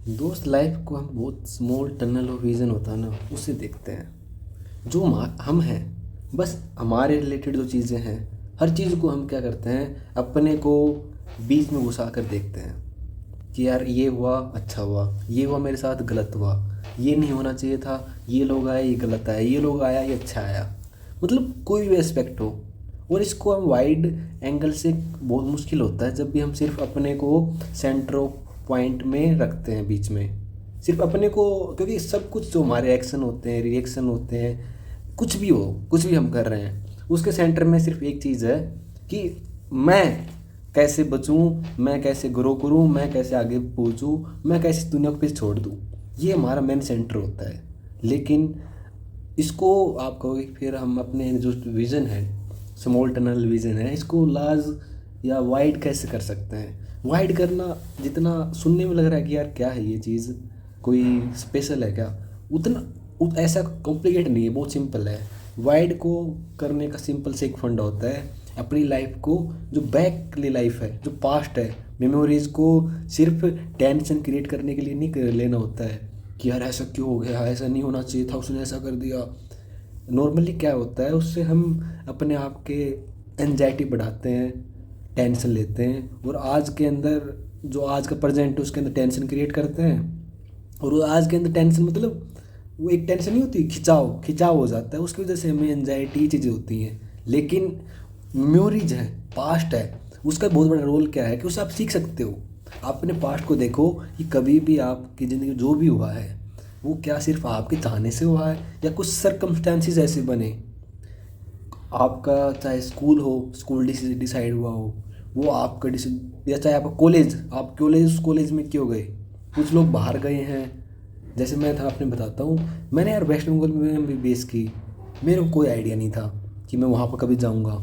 दोस्त लाइफ को हम बहुत स्मॉल टनल ऑफ विज़न होता है ना, उससे देखते हैं। जो हम हैं, बस हमारे रिलेटेड जो चीज़ें हैं, हर चीज़ को हम क्या करते हैं, अपने को बीच में घुसा कर देखते हैं कि यार ये हुआ अच्छा हुआ, ये हुआ मेरे साथ गलत हुआ, ये नहीं होना चाहिए था, ये लोग आए ये गलत आया, ये लोग आया ये अच्छा आया। मतलब कोई भी एस्पेक्ट हो। और इसको हम वाइड एंगल से बहुत मुश्किल होता है जब भी हम सिर्फ अपने को सेंटर ऑफ पॉइंट में रखते हैं बीच में, सिर्फ अपने को। क्योंकि सब कुछ जो हमारे एक्शन होते हैं, रिएक्शन होते हैं, कुछ भी हो, कुछ भी हम कर रहे हैं, उसके सेंटर में सिर्फ एक चीज़ है कि मैं कैसे बचूं, मैं कैसे ग्रो करूं, मैं कैसे आगे पहुंचूं, मैं कैसे इस दुनिया को पीछे छोड़ दूं। ये हमारा मेन सेंटर होता है। लेकिन इसको आप कहोगे फिर हम अपने जो विज़न है, स्मॉल टनल विज़न है, इसको लार्ज या वाइड कैसे कर सकते हैं। वाइड करना जितना सुनने में लग रहा है कि यार क्या है ये चीज़, कोई स्पेशल है क्या, ऐसा कॉम्प्लिकेट नहीं है, बहुत सिंपल है। वाइड को करने का सिंपल से एक फंडा होता है, अपनी लाइफ को, जो बैक वाली लाइफ है, जो पास्ट है, मेमोरीज़ को सिर्फ टेंशन क्रिएट करने के लिए नहीं लेना होता है कि यार ऐसा क्यों हो गया, ऐसा नहीं होना चाहिए था, उसने ऐसा कर दिया। नॉर्मली क्या होता है, उससे हम अपने आप के एनजाइटी बढ़ाते हैं, टेंशन लेते हैं, और आज के अंदर जो आज का प्रेजेंट है उसके अंदर टेंशन क्रिएट करते हैं। और वो आज के अंदर टेंशन मतलब वो एक टेंशन नहीं होती, खिंचाव खिंचाव हो जाता है, उसकी वजह से हमें एनजाइटी चीज़ें होती हैं। लेकिन मेमोरीज है, पास्ट है, उसका बहुत बड़ा रोल क्या है कि उससे आप सीख सकते हो। आप अपने पास्ट को देखो कि कभी भी आपकी ज़िंदगी में जो भी हुआ है वो क्या सिर्फ आपके चाहने से हुआ है, या कुछ सर्कमस्टेंसेस ऐसे बने। आपका चाहे स्कूल हो, स्कूल डिसाइड हुआ हो, वो आपका या चाहे आपका कॉलेज, आप कॉलेज उस कॉलेज में क्यों गए, कुछ लोग बाहर गए हैं। जैसे मैं था, आपने बताता हूँ, मैंने यार वेस्ट बंगाल में MBBS की, मेरे को कोई आइडिया नहीं था कि मैं वहाँ पर कभी जाऊँगा।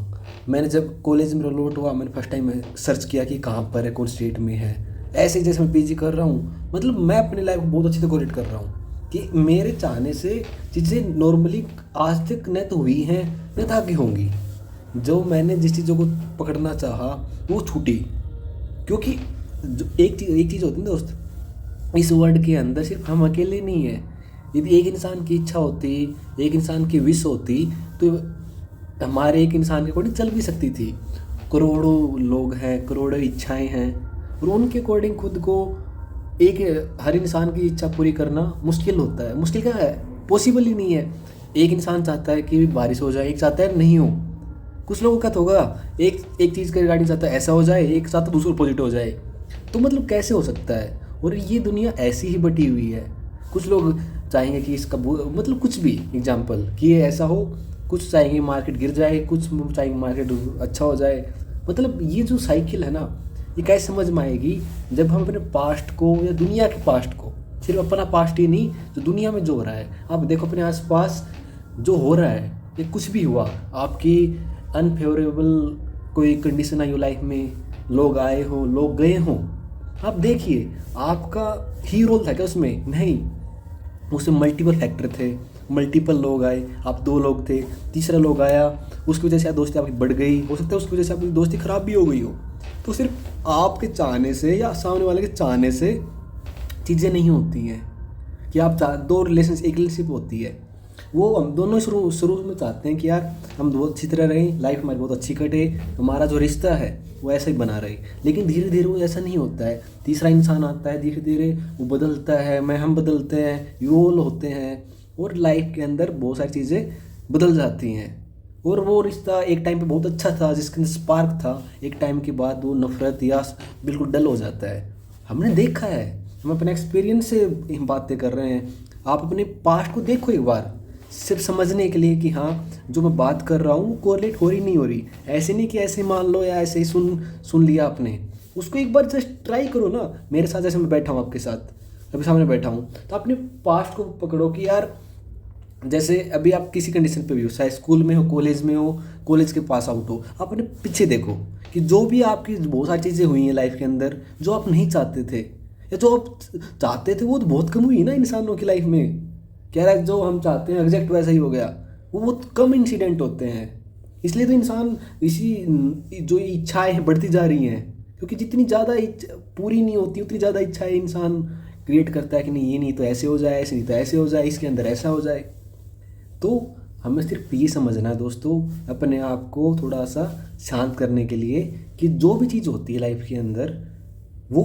मैंने जब कॉलेज में रोल हुआ, मैंने फर्स्ट टाइम सर्च किया कि कहाँ पर है, कौन स्टेट में है। ऐसे ही जैसे मैं PG कर रहा हूँ, मतलब मैं अपनी लाइफ को बहुत अच्छे से कोरिलेट कर रहा हूँ कि मेरे चाहने से चीज़ें नॉर्मली आज तक न तो हुई हैं न तो आगे होंगी। जो मैंने जिस चीज़ों को पकड़ना चाहा वो छूटी। क्योंकि जो एक चीज़ होती है ना दोस्त, इस वर्ल्ड के अंदर सिर्फ हम अकेले नहीं है। यदि एक इंसान की इच्छा होती, एक इंसान की विश होती, तो हमारे एक इंसान के अकॉर्डिंग चल भी सकती थी। करोड़ों लोग हैं, करोड़ों इच्छाएं हैं, और उनके अकॉर्डिंग खुद को एक हर इंसान की इच्छा पूरी करना मुश्किल होता है। मुश्किल क्या है, पॉसिबल ही नहीं है। एक इंसान चाहता है कि बारिश हो जाए, एक चाहता है नहीं हो। कुछ लोगों का तो होगा, एक एक चीज़ के रिगार्डिंग चाहता है ऐसा हो जाए, एक चाहता है दूसरा अपोजिट हो जाए। तो मतलब कैसे हो सकता है। और ये दुनिया ऐसी ही बटी हुई है। कुछ लोग चाहेंगे कि इसका मतलब कुछ भी एग्जाम्पल कि ये ऐसा हो, कुछ चाहेंगे मार्केट गिर जाए, कुछ चाहेंगे मार्केट अच्छा हो जाए। मतलब ये जो साइकिल है ना, ये कैसे समझ में आएगी जब हम अपने पास्ट को या दुनिया के पास्ट को, सिर्फ अपना पास्ट ही नहीं, जो दुनिया में जो हो रहा है, आप देखो अपने आसपास जो हो रहा है, ये कुछ भी हुआ, आपकी अनफेवरेबल कोई कंडीशन आई हो लाइफ में, लोग आए हो, लोग गए हों, आप देखिए आपका ही रोल था क्या उसमें? नहीं, उसमें मल्टीपल फैक्टर थे, मल्टीपल लोग आए, आप 2 लोग थे, तीसरा लोग आया, उसकी वजह से दोस्ती आपकी बढ़ गई, हो सकता है उसकी वजह से आपकी दोस्ती ख़राब भी हो गई हो। तो सिर्फ आपके चाहने से या सामने वाले के चाहने से चीज़ें नहीं होती हैं कि आप दो रिलेशन, एक रिलेशनशिप होती है, वो हम दोनों शुरू शुरू में चाहते हैं कि यार हम बहुत अच्छी तरह रहें, लाइफ हमारी बहुत अच्छी कटे, हमारा जो रिश्ता है वो ऐसा ही बना रहे। लेकिन धीरे धीरे वो ऐसा नहीं होता है, तीसरा इंसान आता है, धीरे धीरे वो बदलता है, हम बदलते हैं, इवोल्व होते हैं, और लाइफ के अंदर बहुत सारी चीज़ें बदल जाती हैं। और वो रिश्ता एक टाइम पे बहुत अच्छा था, जिसके अंदर स्पार्क था, एक टाइम के बाद वो नफरत या बिल्कुल डल हो जाता है। हमने देखा है, हम अपने एक्सपीरियंस से बातें कर रहे हैं। आप अपने पास्ट को देखो एक बार, सिर्फ समझने के लिए कि हाँ जो मैं बात कर रहा हूँ कोरिलेट हो रही नहीं हो रही। ऐसे नहीं कि ऐसे मान लो या ऐसे ही सुन लिया आपने, उसको एक बार जस्ट ट्राई करो ना। मेरे साथ जैसे मैं बैठा हूँ आपके साथ, अभी सामने बैठा हूँ, तो अपने पास्ट को पकड़ो कि यार जैसे अभी आप किसी कंडीशन पे भी हो, चाहे स्कूल में हो, कॉलेज में हो, कॉलेज के पास आउट हो, आप अपने पीछे देखो कि जो भी आपकी बहुत सारी चीज़ें हुई हैं लाइफ के अंदर जो आप नहीं चाहते थे, या जो आप चाहते थे वो तो बहुत कम हुई ना इंसानों की लाइफ में। कह रहा है जो हम चाहते हैं एग्जैक्ट वैसा ही हो गया, वो बहुत कम इंसिडेंट होते हैं। इसलिए तो इंसान इसी जो इच्छाएं बढ़ती जा रही हैं, क्योंकि जितनी ज़्यादा पूरी नहीं होती उतनी ज़्यादा इच्छाएं इंसान क्रिएट करता है कि नहीं, ये नहीं तो ऐसे हो जाए, ऐसे नहीं तो ऐसे हो जाए, इसके अंदर ऐसा हो जाए। तो हमें सिर्फ ये समझना है दोस्तों, अपने आप को थोड़ा सा शांत करने के लिए, कि जो भी चीज़ होती है लाइफ के अंदर वो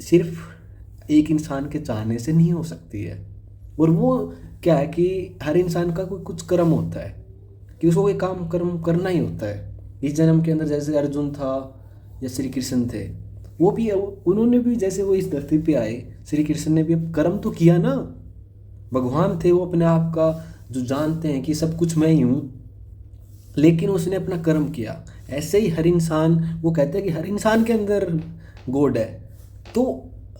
सिर्फ एक इंसान के चाहने से नहीं हो सकती है। और वो क्या है कि हर इंसान का कोई कुछ कर्म होता है कि उसको कोई काम कर्म करना ही होता है इस जन्म के अंदर। जैसे अर्जुन था या श्री कृष्ण थे, वो भी उन्होंने भी जैसे वो इस धरती पे आए, श्री कृष्ण ने भी कर्म तो किया ना। भगवान थे वो, अपने आप का जो जानते हैं कि सब कुछ मैं ही हूँ, लेकिन उसने अपना कर्म किया। ऐसे ही हर इंसान, वो कहते हैं कि हर इंसान के अंदर गॉड है। तो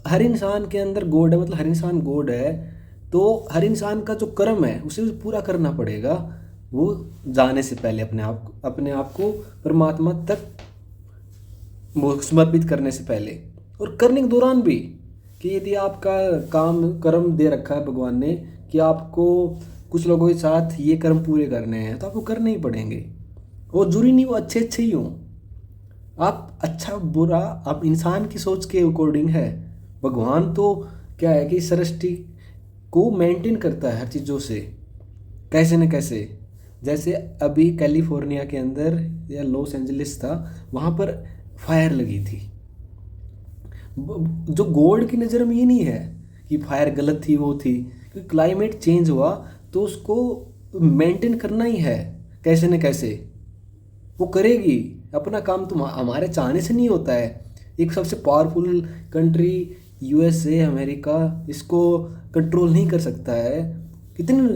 हर इंसान के अंदर गॉड है, मतलब हर इंसान गॉड है। तो हर इंसान का जो कर्म है उसे पूरा करना पड़ेगा, वो जाने से पहले अपने आप को परमात्मा तक वो समर्पित करने से पहले, और करने के दौरान भी, कि यदि आपका काम कर्म दे रखा है भगवान ने कि आपको कुछ लोगों के साथ ये कर्म पूरे करने हैं, तो आपको करने ही पड़ेंगे। और जरूरी नहीं वो अच्छे अच्छे ही हों, आप अच्छा बुरा आप इंसान की सोच के अकॉर्डिंग है। भगवान तो क्या है कि सृष्टि को मेंटेन करता है हर चीज़ों से, कैसे न कैसे। जैसे अभी कैलिफोर्निया के अंदर या लॉस एंजलिस था, वहाँ पर फायर लगी थी। जो गॉड की नज़र में ये नहीं है कि फायर गलत थी, वो थी, क्योंकि क्लाइमेट चेंज हुआ तो उसको मेंटेन करना ही है, कैसे न कैसे वो करेगी अपना काम। तो हमारे चाहने से नहीं होता है। एक सबसे पावरफुल कंट्री यूएसए अमेरिका इसको कंट्रोल नहीं कर सकता है। कितने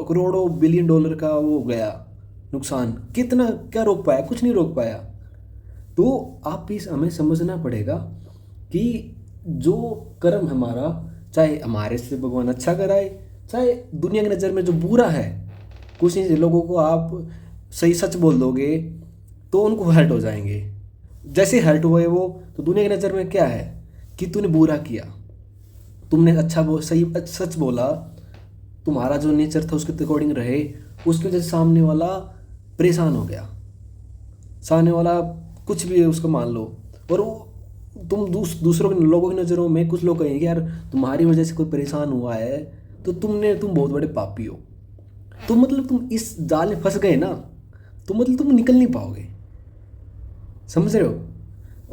करोड़ों बिलियन डॉलर का वो हो गया नुकसान, कितना क्या रोक पाया? कुछ नहीं रोक पाया। तो आप इस हमें समझना पड़ेगा कि जो कर्म हमारा, चाहे हमारे से भगवान अच्छा कराए, चाहे दुनिया की नज़र में जो बुरा है, कुछ नहीं, लोगों को आप सही सच बोल दोगे तो उनको हर्ट हो जाएंगे। जैसे हर्ट हुए वो, तो दुनिया की नज़र में क्या है कि तूने बुरा किया, तुमने अच्छा सही सच बोला, तुम्हारा जो नेचर था उसके अकॉर्डिंग रहे, उसकी वजह से सामने वाला परेशान हो गया, सामने वाला कुछ भी है उसको मान लो। और तुम दूसरों के लोगों की नज़रों में कुछ लोग कहेंगे यार तुम्हारी वजह से कोई परेशान हुआ है तो तुम बहुत बड़े पापी हो। तो मतलब तुम इस जाल में फंस गए ना, तो मतलब तुम निकल नहीं पाओगे। समझ रहे हो?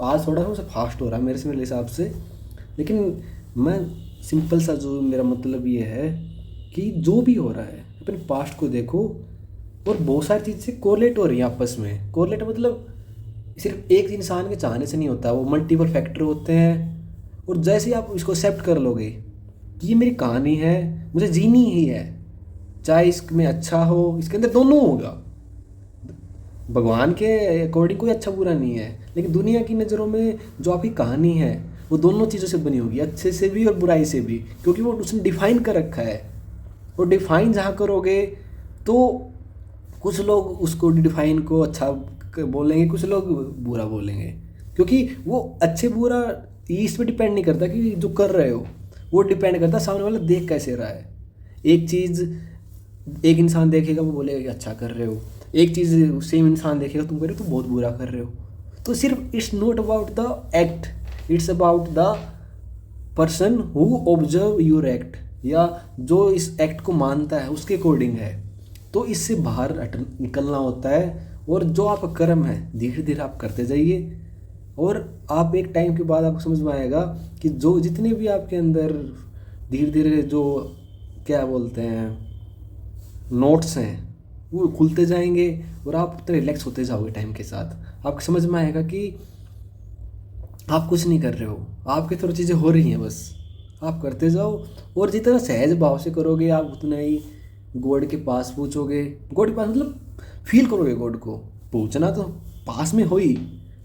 आज थोड़ा सा फास्ट हो रहा है मेरे हिसाब से, लेकिन मैं सिंपल सा जो मेरा मतलब ये है कि जो भी हो रहा है अपने पास्ट को देखो, और बहुत सारी चीज़ से कोरिलेट हो रही है आपस में। कोरिलेट मतलब सिर्फ एक इंसान के चाहने से नहीं होता, वो मल्टीपल फैक्टर होते हैं। और जैसे ही आप इसको एक्सेप्ट कर लोगे कि ये मेरी कहानी है, मुझे जीनी ही है, चाहे इसमें अच्छा हो, इसके अंदर दोनों होगा। भगवान के अकॉर्डिंग कोई अच्छा बुरा नहीं है, लेकिन दुनिया की नज़रों में जो आपकी कहानी है वो दोनों चीज़ों से बनी होगी, अच्छे से भी और बुराई से भी, क्योंकि वो उसने डिफाइन कर रखा है। और डिफाइन जहाँ करोगे तो कुछ लोग उसको डिफाइन को अच्छा बोलेंगे, कुछ लोग बुरा बोलेंगे, क्योंकि वो अच्छे बुरा इस पे डिपेंड नहीं करता कि जो कर रहे हो, वो डिपेंड करता सामने वाला देख कैसे रहा है। एक चीज़ एक इंसान देखेगा वो बोलेगा कि अच्छा कर रहे हो, एक चीज़ सेम इंसान देखेगा तुम कर रहे हो तो बहुत बुरा कर रहे हो। तो सिर्फ it's not about the act, it's about the person who observe your act, या जो इस एक्ट को मानता है उसके अकॉर्डिंग है। तो इससे बाहर निकलना होता है, और जो आपका कर्म है धीरे धीरे आप करते जाइए, और आप एक टाइम के बाद आपको समझ में आएगा कि जो जितने भी आपके अंदर धीरे धीरे जो क्या बोलते हैं नोट्स हैं वो खुलते जाएंगे, और आप उतने रिलैक्स होते जाओगे टाइम के साथ। आपको समझ में आएगा कि आप कुछ नहीं कर रहे हो, आपकी तरफ चीज़ें हो रही हैं, बस आप करते जाओ। और जितना सहज भाव से करोगे आप उतना ही गॉड के पास पूछोगे। गॉड के पास मतलब फील करोगे गॉड को, पूछना तो पास में हो ही,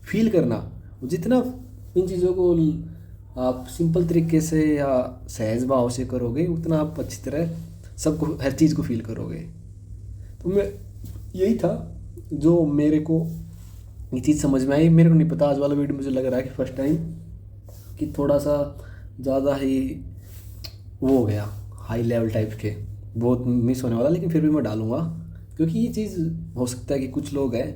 फील करना। जितना इन चीज़ों को आप सिंपल तरीके से या सहज भाव से करोगे उतना आप अच्छी तरह सबको हर चीज़ को फील करोगे। तो मैं यही था जो मेरे को ये चीज़ समझ में आई। मेरे को नहीं पता, आज वाला वीडियो मुझे लग रहा है कि फर्स्ट टाइम कि थोड़ा सा ज़्यादा ही वो हो गया हाई लेवल टाइप के, बहुत मिस होने वाला, लेकिन फिर भी मैं डालूँगा, क्योंकि ये चीज़ हो सकता है कि कुछ लोग हैं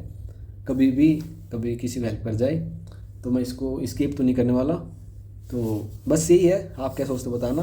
कभी किसी को हेल्प कर जाए। तो मैं इसको स्किप तो नहीं करने वाला, तो बस यही है, आप क्या सोचते हो बताना।